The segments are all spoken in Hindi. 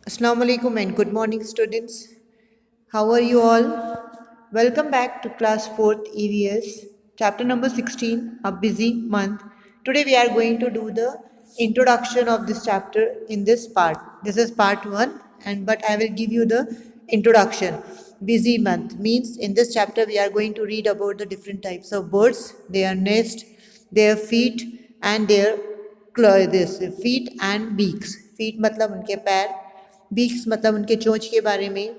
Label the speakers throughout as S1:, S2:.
S1: Assalamu alaikum and good morning, students. How are you all? Welcome back to class 4th EVS, chapter number 16, A Busy Month. Today we are going to do the introduction of this chapter in this part. This is part 1, but I will give you the introduction. Busy month means in this chapter we are going to read about the different types of birds, their nest, their feet and their this feet and beaks. Feet मतलब उनके पैर, बीक्स मतलब उनके चोंच के बारे में,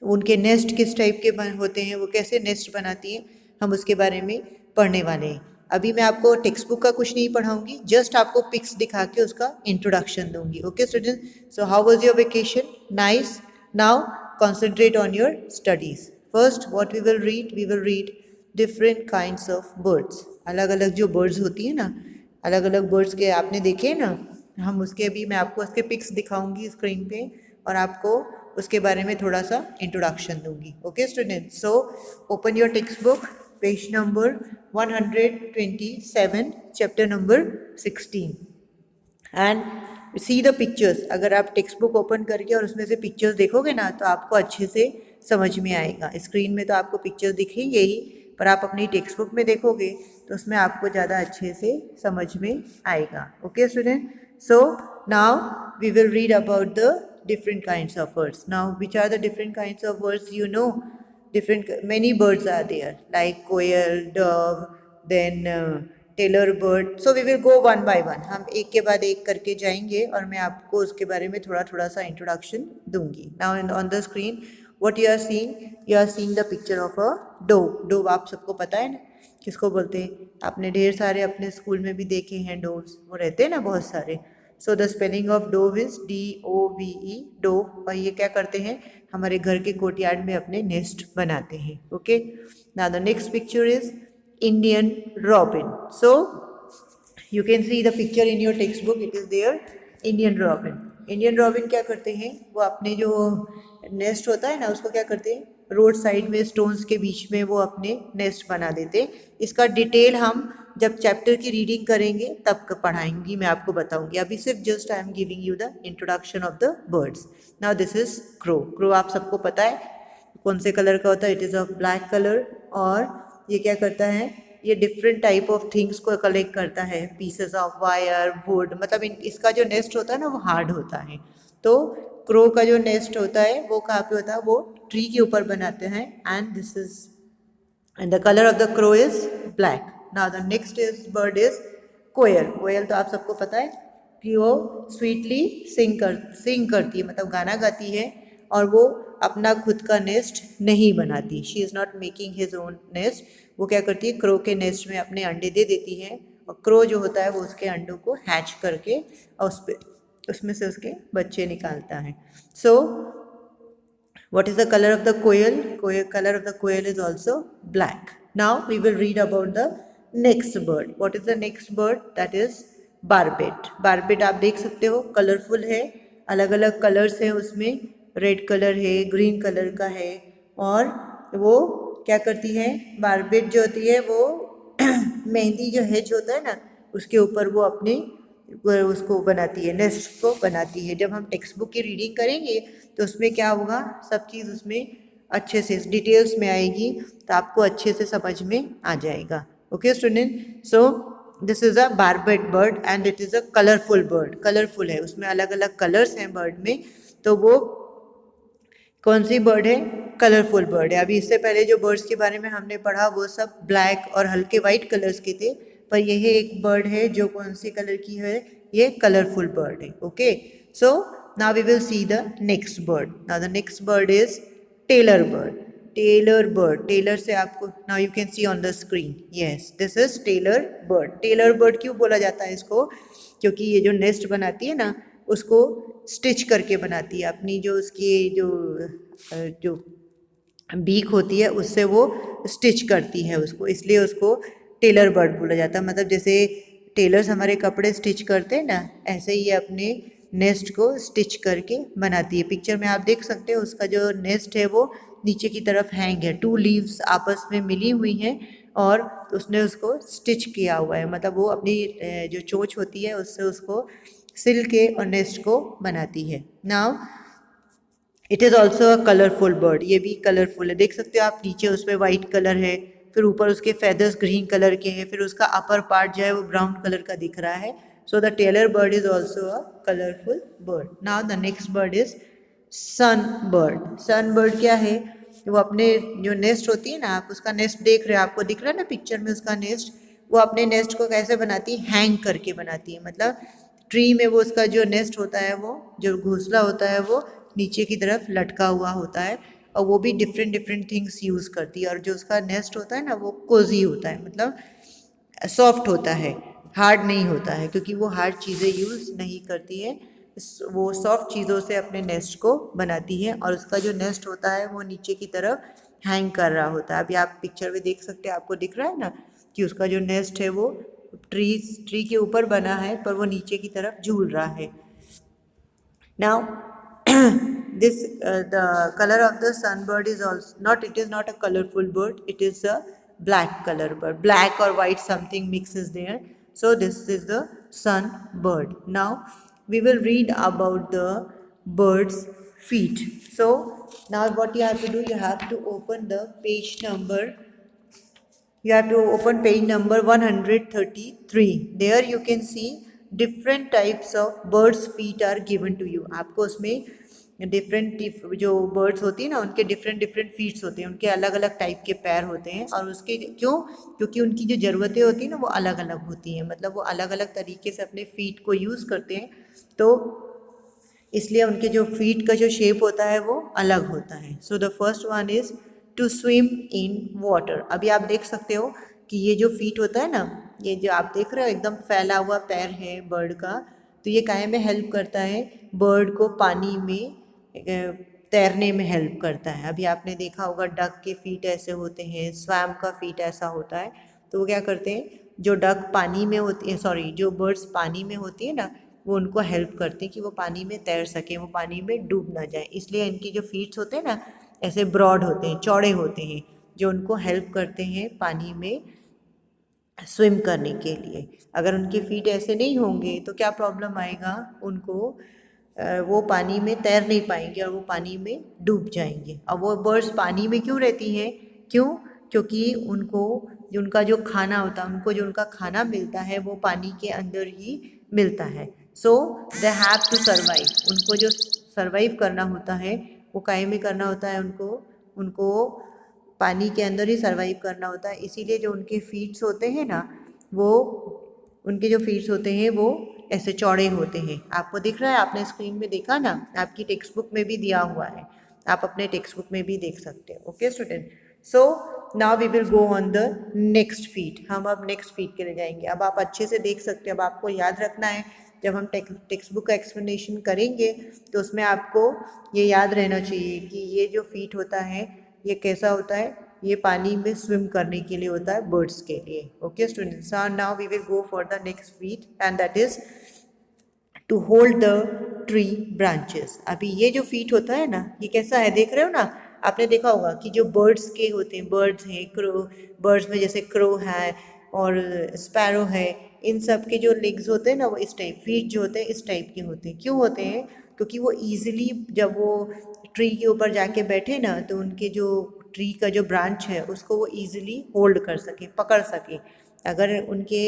S1: उनके नेस्ट किस टाइप के होते हैं, वो कैसे नेस्ट बनाती हैं, हम उसके बारे में पढ़ने वाले हैं. अभी मैं आपको टेक्स्ट बुक का कुछ नहीं पढ़ाऊंगी, जस्ट आपको पिक्स दिखा के उसका इंट्रोडक्शन दूंगी. Okay student, so how was your vacation? Nice. Now concentrate on your studies. First what we will read different kinds of birds. अलग अलग जो बर्ड्स होती है ना, अलग अलग बर्ड्स के आपने देखे हैं ना, हम उसके भी मैं आपको उसके पिक्स दिखाऊंगी स्क्रीन पे और आपको उसके बारे में थोड़ा सा इंट्रोडक्शन दूंगी. Okay student, so open your text book, page number 127, chapter number 16 and see the pictures. अगर आप टेक्स्ट बुक ओपन करके और उसमें से पिक्चर्स देखोगे ना तो आपको अच्छे से समझ में आएगा. स्क्रीन में तो आपको पिक्चर्स दिखेंगे ही, पर आप अपनी टेक्स्ट बुक में देखोगे तो उसमें आपको ज़्यादा अच्छे से समझ में आएगा. Okay student, so now we will read about the different kinds of birds. Now which are the different kinds of birds? You know, many birds are there like koel, dove, then tailor bird. So we will go one by one. हम एक के बाद एक करके जाएंगे और मैं आपको उसके बारे में थोड़ा थोड़ा सा इंट्रोडक्शन दूंगी. Now on the screen what you are seeing the picture of a dove. Dove आप सबको पता है ना किसको बोलते हैं? आपने ढेर सारे अपने स्कूल में भी देखे हैं डोव्स, वो रहते हैं ना बहुत सारे. So the spelling of dove is DOVE, dove. और ये क्या करते हैं? हमारे घर के कोर्टयार्ड में अपने नेस्ट बनाते हैं. Okay, now the next picture is Indian robin. So you can see the picture in your text book, it is there Indian robin. Indian robin क्या करते हैं? वो अपने जो नेस्ट होता है ना उसको क्या करते हैं, रोड साइड में स्टोन्स के बीच में वो अपने नेस्ट बना देते. इसका डिटेल हम जब चैप्टर की रीडिंग करेंगे तब पढ़ाएंगी, मैं आपको बताऊंगी. अभी सिर्फ just I am giving you the introduction of the birds. Now this is crow. Crow आप सबको पता है कौन से कलर का होता है? It is of black colour. और ये क्या करता है? ये डिफरेंट टाइप ऑफ थिंग्स को कलेक्ट करता है, पीसेस ऑफ वायर, वुड. मतलब इसका जो नेस्ट होता है ना वो हार्ड होता है. तो क्रो का जो नेस्ट होता है वो कहाँ पे होता है? वो ट्री के ऊपर बनाते हैं. And this is and the colour of the crow is black. Now the next is bird is koel. Koel तो आप सबको पता है कि वो स्वीटली सिंग करती है, मतलब गाना गाती है, और वो अपना खुद का नेस्ट नहीं बनाती. She is not making his own nest. वो क्या करती है? क्रो के नेस्ट में अपने अंडे दे देती है, और क्रो जो होता है वो उसके अंडों को हैच करके और उसमें से उसके बच्चे निकालता है. सो what is the color of the coil? Color of the coil is also black. Now we will read about the next bird. What is the next bird? That is barbet. Barbet आप देख सकते हो, कलरफुल है, अलग अलग कलर्स हैं उसमें. रेड कलर है, ग्रीन कलर का है. और वो क्या करती है? बारबेट जो होती है वो मेहंदी जो हेज होता है ना उसके ऊपर वो अपने उसको बनाती है, नेस्ट को बनाती है. जब हम टेक्स्ट बुक की रीडिंग करेंगे तो उसमें क्या होगा, सब चीज़ उसमें अच्छे से डिटेल्स में आएगी, तो आपको अच्छे से समझ में आ जाएगा. Okay student, so this is a barbet bird and it is a colourful bird. Colourful है, उसमें अलग अलग कलर्स हैं बर्ड में. तो वो कौन सी बर्ड है? कलरफुल बर्ड है. अभी इससे पहले जो बर्ड्स के बारे में हमने पढ़ा वो सब ब्लैक और हल्के वाइट कलर्स के थे, पर यह एक बर्ड है जो कौन सी कलर की है? ये कलरफुल बर्ड है. Okay, so now we will see the next bird. Now the next bird is tailor bird. Tailor bird, tailor से आपको now you can see on the screen. Yes, this is tailor bird. Tailor bird क्यों बोला जाता है इसको? क्योंकि ये जो नेस्ट बनाती है ना उसको स्टिच करके बनाती है. अपनी जो उसकी जो बीक होती है उससे वो स्टिच करती है उसको, इसलिए उसको टेलर बर्ड बोला जाता है. मतलब जैसे टेलर्स हमारे कपड़े स्टिच करते हैं ना, ऐसे ही ये अपने नेस्ट को स्टिच करके बनाती है. पिक्चर में आप देख सकते हो उसका जो नेस्ट है वो नीचे की तरफ हैंग है. 2 लीव्स आपस में मिली हुई हैं और उसने उसको स्टिच किया हुआ है. मतलब वो अपनी जो चोंच होती है उससे उसको सिल के और नेस्ट को बनाती है। Now it is also a colourful bird, ये भी कलरफुल है, देख सकते हो आप नीचे उसमें वाइट कलर है, फिर ऊपर उसके फेदर्स ग्रीन कलर के हैं, फिर उसका अपर पार्ट जो है वो ब्राउन कलर का दिख रहा है। So the tailor bird is also a colourful bird. Now the next bird is sun bird. Sun bird क्या है, वो अपने जो नेस्ट होती है ना, आप उसका नेस्ट देख रहे हो, आपको दिख रहा है ना पिक्चर में उसका नेस्ट, वो अपने नेस्ट को कैसे बनाती है, हैंग करके बनाती है। मतलब ट्री में वो उसका जो नेस्ट होता है, वो जो घोंसला होता है वो नीचे की तरफ लटका हुआ होता है, और वो भी डिफरेंट डिफरेंट थिंग्स यूज़ करती है। और जो उसका नेस्ट होता है ना, वो कोजी होता है, मतलब सॉफ्ट होता है, हार्ड नहीं होता है, क्योंकि वो हार्ड चीज़ें यूज़ नहीं करती है। वो सॉफ्ट चीज़ों से अपने नेस्ट को बनाती है, और उसका जो नेस्ट होता है वो नीचे की तरफ हैंग कर रहा होता है। अभी आप पिक्चर में देख सकते हैं, आपको दिख रहा है ना कि उसका जो नेस्ट है वो ट्री के ऊपर बना है, पर वो नीचे की तरफ झूल रहा है। Now, this the color of the sunbird is also not. It is not a colorful bird. It is a black color bird. Black or white something mixes there. So this is the sunbird. Now we will read about the bird's feet. So now what you have to do? You have to open the page number. You have to open page number 133. There you can see different types of birds feet are given to you. आपको उसमें डिफरेंट जो बर्ड्स होती है ना, उनके डिफरेंट डिफरेंट फीट्स होते हैं, उनके अलग अलग टाइप के पैर होते हैं, और उसके क्यों, क्योंकि उनकी जो ज़रूरतें होती हैं ना वो अलग अलग होती हैं, मतलब वो अलग अलग तरीके से अपने फीट को यूज़ करते हैं, तो इसलिए उनके जो फीट का जो शेप होता है वो अलग होता है। So the first one is to swim in water. अभी आप देख सकते हो कि ये जो फीट होता है ना, ये जो आप देख रहे हो एकदम फैला हुआ पैर है बर्ड का, तो ये काहे में हेल्प करता है, बर्ड को पानी में तैरने में हेल्प करता है। अभी आपने देखा होगा डक के फीट ऐसे होते हैं, स्वैम का फीट ऐसा होता है, तो वो क्या करते हैं, जो डक पानी में होती है, सॉरी जो बर्ड्स पानी में होती है ना, वो उनको हेल्प करते हैं कि वो पानी में तैर सकें, वो पानी में डूब ना जाए, इसलिए इनकी जो फीट्स होते हैं ना ऐसे ब्रॉड होते हैं, चौड़े होते हैं, जो उनको हेल्प करते हैं पानी में स्विम करने के लिए। अगर उनके फीट ऐसे नहीं होंगे तो क्या प्रॉब्लम आएगा, उनको वो पानी में तैर नहीं पाएंगे और वो पानी में डूब जाएंगे। और वो बर्ड्स पानी में क्यों रहती हैं, क्यों, क्योंकि उनको जो उनका जो खाना होता है, उनको जो उनका खाना मिलता है वो पानी के अंदर ही मिलता है। सो दे हैव टू सर्वाइव, उनको जो सर्वाइव करना होता है वो काहे में करना होता है, उनको उनको पानी के अंदर ही सर्वाइव करना होता है। इसीलिए जो उनके फीट्स होते हैं ना, वो उनके जो फीट्स होते हैं वो ऐसे चौड़े होते हैं। आपको दिख रहा है, आपने स्क्रीन में देखा ना, आपकी टेक्स्ट बुक में भी दिया हुआ है, आप अपने टेक्स्ट बुक में भी देख सकते हो। Okay student, so now we will go on the next feet. हम अब नेक्स्ट फीट के लिए जाएंगे। अब आप अच्छे से देख सकते हो, अब आपको याद रखना है, जब हम टेक्स्ट बुक का एक्सप्लेनेशन करेंगे तो उसमें आपको ये याद रहना चाहिए कि ये जो फीट होता है ये कैसा होता है, ये पानी में स्विम करने के लिए होता है, बर्ड्स के लिए। Okay students, now we will go for the next feet and that is to hold the tree branches. अभी ये जो फीट होता है ना, ये कैसा है देख रहे हो ना, आपने देखा होगा कि जो बर्ड्स के होते हैं, बर्ड्स हैं, क्रो, बर्ड्स में जैसे क्रो है और स्पैरो है, इन सब के जो लेग्स होते हैं ना वो इस टाइप, फीट जो होते हैं इस टाइप के होते हैं। क्यों होते हैं, क्योंकि वो ईजिली जब वो ट्री के ऊपर जाके बैठे ना, तो उनके जो ट्री का जो ब्रांच है उसको वो ईजिली होल्ड कर सके, पकड़ सके। अगर उनके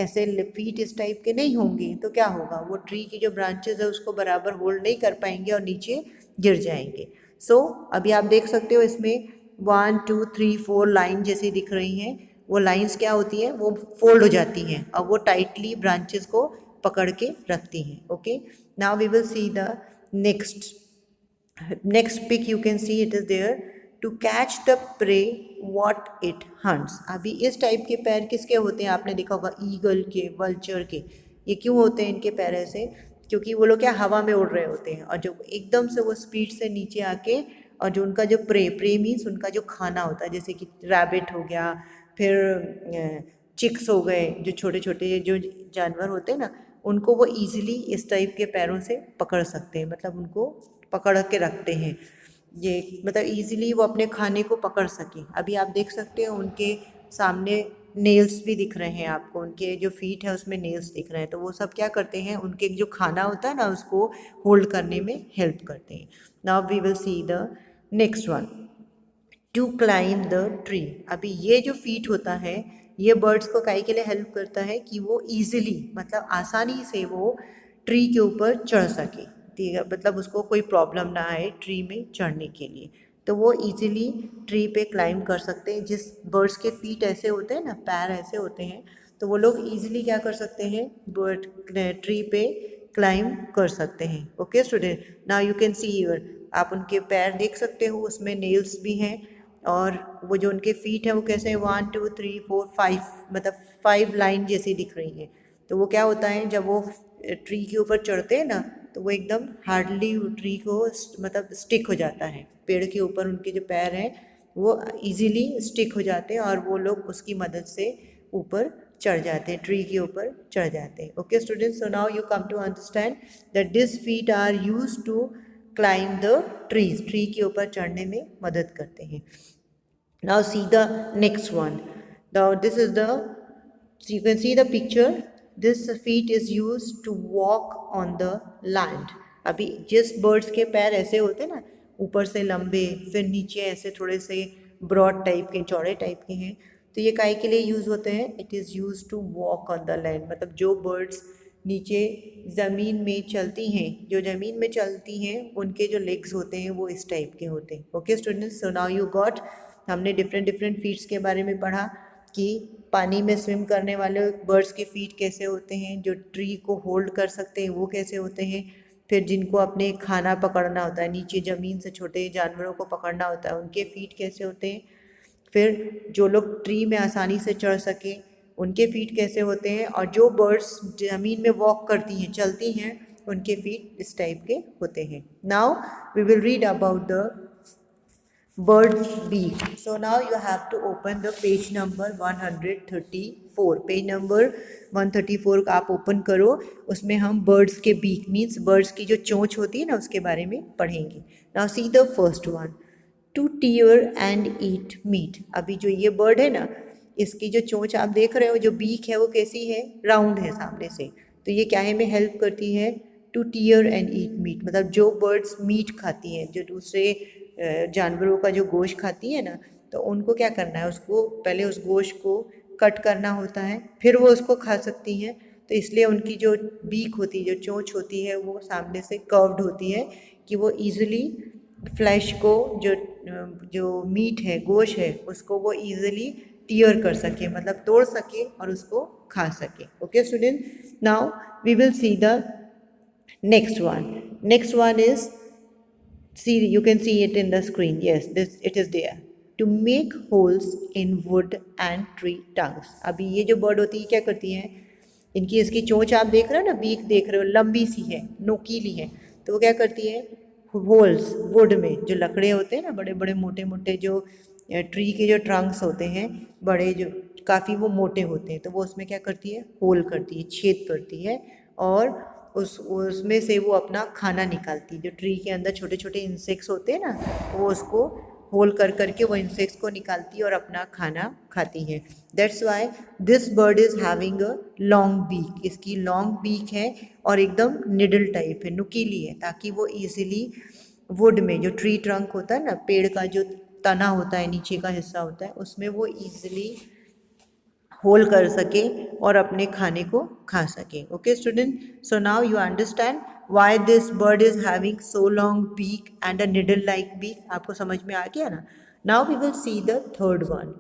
S1: ऐसे फीट इस टाइप के नहीं होंगे तो क्या होगा, वो ट्री की जो ब्रांचेस है उसको बराबर होल्ड नहीं कर पाएंगे और नीचे गिर जाएंगे। सो अभी आप देख सकते हो इसमें 1 2 3 4 लाइन जैसी दिख रही हैं, वो लाइंस क्या होती हैं, वो फोल्ड हो जाती हैं और वो टाइटली ब्रांचेस को पकड़ के रखती हैं। Okay, now we will see the next pic, you can see it is there, to catch the prey what it hunts। अभी इस टाइप के पैर किसके होते हैं, आपने देखा होगा ईगल के, वल्चर के। ये क्यों होते हैं इनके पैर ऐसे, क्योंकि वो लोग क्या हवा में उड़ रहे होते हैं, और जो एकदम से वो स्पीड से नीचे आके, और जो उनका जो प्रे मीन्स उनका जो खाना होता है, जैसे कि रैबिट हो गया, फिर चिक्स हो गए, जो छोटे छोटे जो जानवर होते हैं ना, उनको वो ईजिली इस टाइप के पैरों से पकड़ सकते हैं, मतलब उनको पकड़ के रखते हैं, ये मतलब इजीली वो अपने खाने को पकड़ सकें। अभी आप देख सकते हो उनके सामने नेल्स भी दिख रहे हैं आपको, उनके जो फीट है उसमें नेल्स दिख रहे हैं, तो वो सब क्या करते हैं, उनके जो खाना होता है ना उसको होल्ड करने में हेल्प करते हैं। Now we will see the next one, to climb the tree. अभी ये जो फीट होता है ये बर्ड्स को काहे के लिए हेल्प करता है कि वो ईजिली मतलब आसानी से वो ट्री के ऊपर चढ़ सके, ठीक है, मतलब उसको कोई प्रॉब्लम ना आए ट्री में चढ़ने के लिए, तो वो इजीली ट्री पे क्लाइंब कर सकते हैं। जिस बर्ड्स के फीट ऐसे होते हैं ना, पैर ऐसे होते हैं, तो वो लोग इजीली क्या कर सकते हैं, बर्ड ट्री पे क्लाइंब कर सकते हैं। Okay student, now you can see here, आप उनके पैर देख सकते हो, उसमें नेल्स भी हैं, और वो जो उनके फीट है वो कैसे हैं, 1 2 3 4 5, मतलब 5 लाइन जैसी दिख रही है। तो वो क्या होता है, जब वो ट्री के ऊपर चढ़ते हैं ना तो वो एकदम हार्डली ट्री को मतलब स्टिक हो जाता है, पेड़ के ऊपर उनके जो पैर हैं वो इजीली स्टिक हो जाते हैं और वो लोग उसकी मदद से ऊपर चढ़ जाते हैं, ट्री के ऊपर चढ़ जाते हैं। Okay students, so now you come to understand that this feet are used to climb the trees, tree के ऊपर चढ़ने में मदद करते हैं। Now see the next one. Now this is the, so you can see the picture. This feet is used to walk on the land. अभी जिस birds के पैर ऐसे होते हैं ना, ऊपर से लंबे, फिर नीचे ऐसे थोड़े से ब्रॉड टाइप के, चौड़े टाइप के हैं, तो ये काहे के लिए यूज़ होते हैं, it is use to walk on the land. मतलब जो बर्ड्स नीचे ज़मीन में चलती हैं, जो ज़मीन में चलती हैं उनके जो लेग्स होते हैं वो इस टाइप के होते हैं। Okay students, so now you got, हमने डिफरेंट डिफरेंट फीट्स के बारे में पढ़ा कि पानी में स्विम करने वाले बर्ड्स के फीट कैसे होते हैं, जो ट्री को होल्ड कर सकते हैं वो कैसे होते हैं, फिर जिनको अपने खाना पकड़ना होता है, नीचे ज़मीन से छोटे जानवरों को पकड़ना होता है, उनके फीट कैसे होते हैं, फिर जो लोग ट्री में आसानी से चढ़ सके उनके फीट कैसे होते हैं, और जो बर्ड्स ज़मीन में वॉक करती हैं, चलती हैं, उनके फीट इस टाइप के होते हैं। Now we will read about the bird's beak. So now you have to open the page number 134. Page number 134 का आप ओपन करो, उसमें हम बर्ड्स के बीक मीन्स बर्ड्स की जो चोंच होती है ना उसके बारे में पढ़ेंगे। Now see the first one, to tear and eat meat. अभी जो ये बर्ड है ना, इसकी जो चोंच आप देख रहे हो, जो बीक है वो कैसी है, राउंड है सामने से, तो ये क्या है में हेल्प करती है, to tear and eat meat, मतलब जो बर्ड्स मीट खाती हैं, जो दूसरे जानवरों का जो गोश्त खाती है ना, तो उनको क्या करना है, उसको पहले उस गोश्त को कट करना होता है, फिर वो उसको खा सकती हैं, तो इसलिए उनकी जो बीक होती है, जो चोंच होती है, वो सामने से कर्व्ड होती है कि वो ईजिली फ्लैश को, जो जो मीट है, गोश्त है, उसको वो ईजिली टीयर कर सके, मतलब तोड़ सके और उसको खा सके। Okay student, now we will see the next one. Next one is, see, you can see it in the screen. Yes, this it is there. To make holes in wood and tree trunks. अभी ये जो बर्ड होती है क्या करती हैं, इनकी इसकी चोंच आप देख रहे हो ना, बीक देख रहे हो, लंबी सी है, नोकीली है, तो वो क्या करती है, होल्स वुड में, जो लकड़े होते हैं ना, बड़े बड़े मोटे मोटे जो ट्री के जो ट्रंक्स होते हैं, बड़े जो काफ़ी वो मोटे होते हैं, तो वो उसमें क्या करती है, होल करती है, छेद करती है, और उसमें से वो अपना खाना निकालती है। जो ट्री के अंदर छोटे छोटे इंसेक्ट्स होते हैं ना, वो उसको होल कर करके वो इंसेक्ट्स को निकालती है और अपना खाना खाती है। That's why this bird is having a long beak. इसकी लॉन्ग बीक है और एकदम निडल टाइप है, नुकीली है, ताकि वो ईजिली वुड में, जो ट्री ट्रंक होता है ना, पेड़ का जो तना होता है, नीचे का हिस्सा होता है, उसमें वो ईजिली होल कर सके और अपने खाने को खा सके। Okay student, so now you understand why this bird is having so long beak and a needle like beak. आपको समझ में आ गया ना। Now we will see the third one.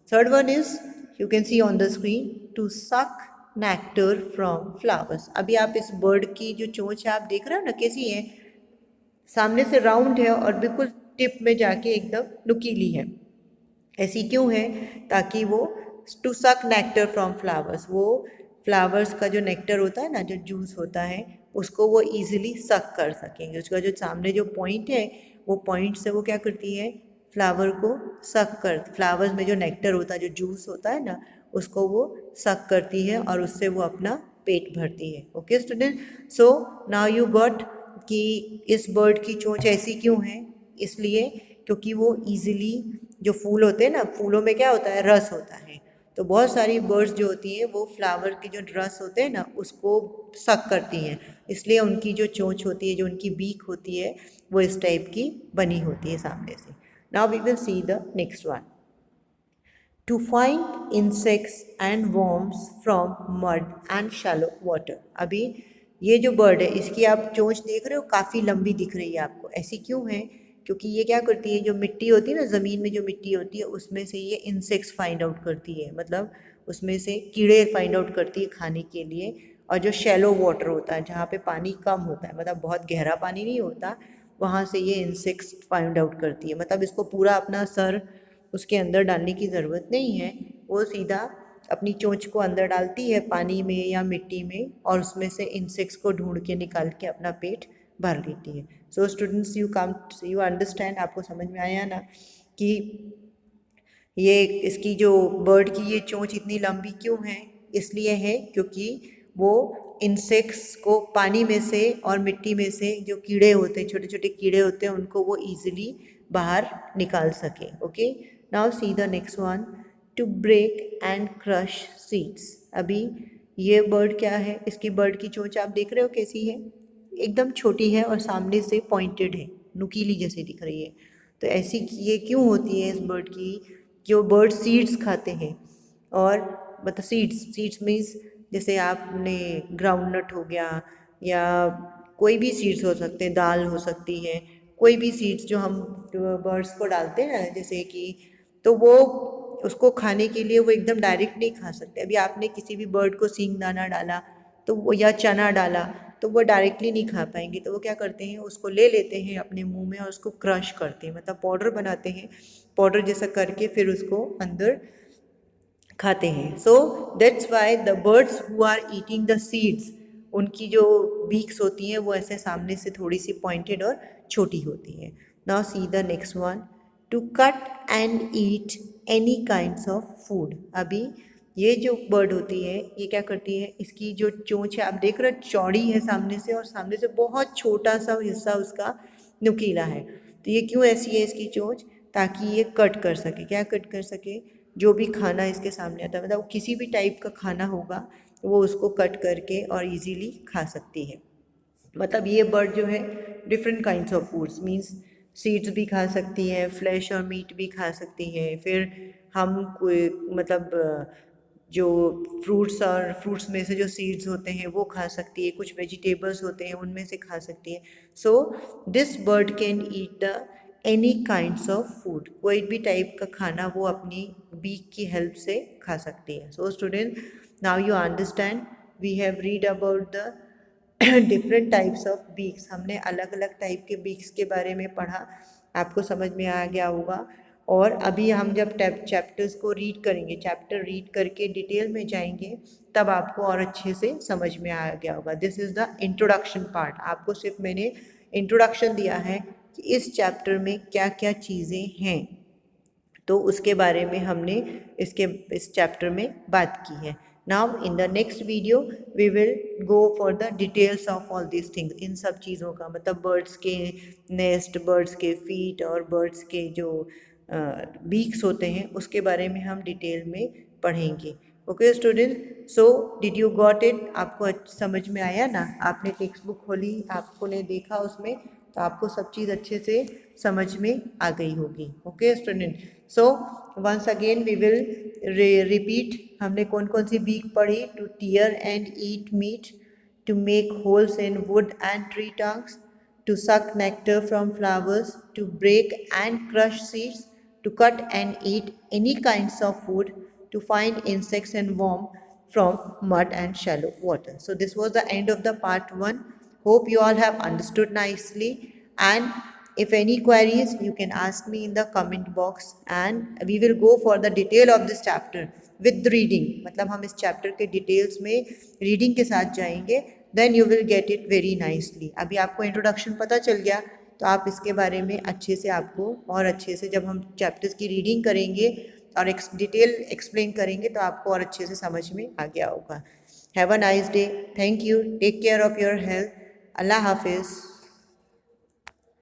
S1: Third one is, you can see on the screen, to suck nectar from flowers. अभी आप इस बर्ड की जो चोंच आप देख रहे हो ना, कैसी है, सामने से राउंड है और बिल्कुल टिप में जाके एकदम नुकीली है। ऐसी क्यों है, ताकि वो to suck nectar from flowers, वो फ्लावर्स का जो नेक्टर होता है ना, जो जूस होता है, उसको वो इजीली सक कर सकेंगे। उसका जो सामने जो पॉइंट है, वो पॉइंट से वो क्या करती है, फ्लावर को सक कर, फ्लावर्स में जो नेक्टर होता है, जो जूस होता है ना, उसको वो सक करती है और उससे वो अपना पेट भरती है। Okay student, so now you got कि इस बर्ड की चोंच ऐसी क्यों है, इसलिए क्योंकि वो इजीली, जो फूल होते हैं ना, फूलों में क्या होता है, रस होता है, तो बहुत सारी बर्ड्स जो होती हैं वो फ्लावर के जो रस होते हैं ना उसको सक करती हैं, इसलिए उनकी जो चोंच होती है, जो उनकी बीक होती है, वो इस टाइप की बनी होती है सामने से। Now we will see the next one. To find insects and worms from mud and shallow water। अभी ये जो बर्ड है इसकी आप चोंच देख रहे हो, काफ़ी लंबी दिख रही है आपको। ऐसी क्यों है? क्योंकि ये क्या करती है, जो मिट्टी होती है ना, ज़मीन में जो मिट्टी होती है उसमें से ये इंसेक्ट्स फाइंड आउट करती है, मतलब उसमें से कीड़े फाइंड आउट करती है खाने के लिए। और जो शैलो वाटर होता है, जहाँ पे पानी कम होता है, मतलब बहुत गहरा पानी नहीं होता, वहाँ से ये इंसेक्ट्स फाइंड आउट करती है। मतलब इसको पूरा अपना सर उसके अंदर डालने की ज़रूरत नहीं है, वो सीधा अपनी चोंच को अंदर डालती है पानी में या मिट्टी में, और उसमें से इंसेक्ट्स को ढूंढ के निकाल के अपना पेट भर लेती है। सो स्टूडेंट्स, यू अंडरस्टैंड, आपको समझ में आया ना कि ये इसकी जो बर्ड की ये चोंच इतनी लंबी क्यों है? इसलिए है क्योंकि वो इंसेक्ट्स को पानी में से और मिट्टी में से जो कीड़े होते हैं, छोटे छोटे कीड़े होते हैं, उनको वो ईजिली बाहर निकाल सके। Okay, now see the next one. To break and crush seeds. अभी ये बर्ड क्या है? इसकी बर्ड की चोंच आप देख रहे हो कैसी है? एकदम छोटी है और सामने से पॉइंटेड है, नुकीली जैसी दिख रही है। तो ऐसी ये क्यों होती है इस बर्ड की? जो बर्ड सीड्स खाते हैं, और मतलब सीड्स मीन्स जैसे आपने ग्राउंडनट हो गया, या कोई भी सीड्स हो सकते हैं, दाल हो सकती है, कोई भी सीड्स जो हम बर्ड्स को डालते हैं ना, जैसे कि, तो वो उसको खाने के लिए वो एकदम डायरेक्ट नहीं खा सकते। अभी आपने किसी भी बर्ड को सींग दाना डाला तो वो, या चना डाला, तो वो डायरेक्टली नहीं खा पाएंगे। तो वो क्या करते हैं, उसको ले लेते हैं अपने मुंह में और उसको क्रश करते हैं, मतलब पाउडर बनाते हैं, पाउडर जैसा करके फिर उसको अंदर खाते हैं। So that's why the birds who are eating the seeds, उनकी जो बीक्स होती हैं वो ऐसे सामने से थोड़ी सी पॉइंटेड और छोटी होती है। Now see the next one. To cut and eat any kinds of food. अभी ये जो बर्ड होती है ये क्या करती है, इसकी जो चोंच है आप देख रहे हो, चौड़ी है सामने से, और सामने से बहुत छोटा सा हिस्सा उसका नुकीला है। तो ये क्यों ऐसी है इसकी चोंच? ताकि ये कट कर सके। क्या कट कर सके? जो भी खाना इसके सामने आता है, मतलब किसी भी टाइप का खाना होगा वो उसको कट करके और इजीली खा सकती है। मतलब ये बर्ड जो है different kinds of foods means seeds भी खा सकती है, फ्लैश और मीट भी खा सकती है, फिर हम कोई मतलब जो फ्रूट्स में से जो सीड्स होते हैं वो खा सकती है, कुछ वेजिटेबल्स होते हैं उनमें से खा सकती है। So this bird can eat the any kinds of food. कोई भी टाइप का खाना वो अपनी बीक की हेल्प से खा सकती है। So student, now you understand, we have read about the different types of beaks. हमने अलग अलग टाइप के बीक्स के बारे में पढ़ा, आपको समझ में आ गया होगा। और अभी हम जब चैप्टर्स को रीड करेंगे, चैप्टर रीड करके डिटेल में जाएंगे, तब आपको और अच्छे से समझ में आ गया होगा। This is the introduction part. आपको सिर्फ मैंने इंट्रोडक्शन दिया है कि इस चैप्टर में क्या क्या चीज़ें हैं, तो उसके बारे में हमने इस चैप्टर में बात की है। Now in the next video we will go for the details of all this things. इन सब चीज़ों का मतलब बर्ड्स के नेस्ट, बर्ड्स के फीट और बर्ड्स के जो बीक्स होते हैं उसके बारे में हम डिटेल में पढ़ेंगे। Okay student, so did you got it? आपको समझ में आया ना? आपने टेक्स्ट बुक खोली, आपको ने देखा उसमें, तो आपको सब चीज़ अच्छे से समझ में आ गई होगी। Okay student, so once again we will repeat. हमने कौन कौन सी बीक पढ़ी? To tear and eat meat, to make holes in wood and tree trunks, to suck nectar from flowers, to break and crush seeds, to cut and eat any kinds of food, to find insects and worm from mud and shallow water. So this was the end of the part 1. Hope you all have understood nicely, and if any queries you can ask me in the comment box, and we will go for the detail of this chapter with reading. मतलब हम इस चैप्टर के डिटेल्स में रीडिंग के साथ जाएंगे, then you will get it very nicely. अभी आपको इंट्रोडक्शन पता चल गया, तो आप इसके बारे में अच्छे से, आपको और अच्छे से जब हम चैप्टर्स की रीडिंग करेंगे और डिटेल एक्सप्लेन करेंगे तो आपको और अच्छे से समझ में आ गया होगा। Have a nice day, thank you, take care of your health, अल्लाह हाफिज़।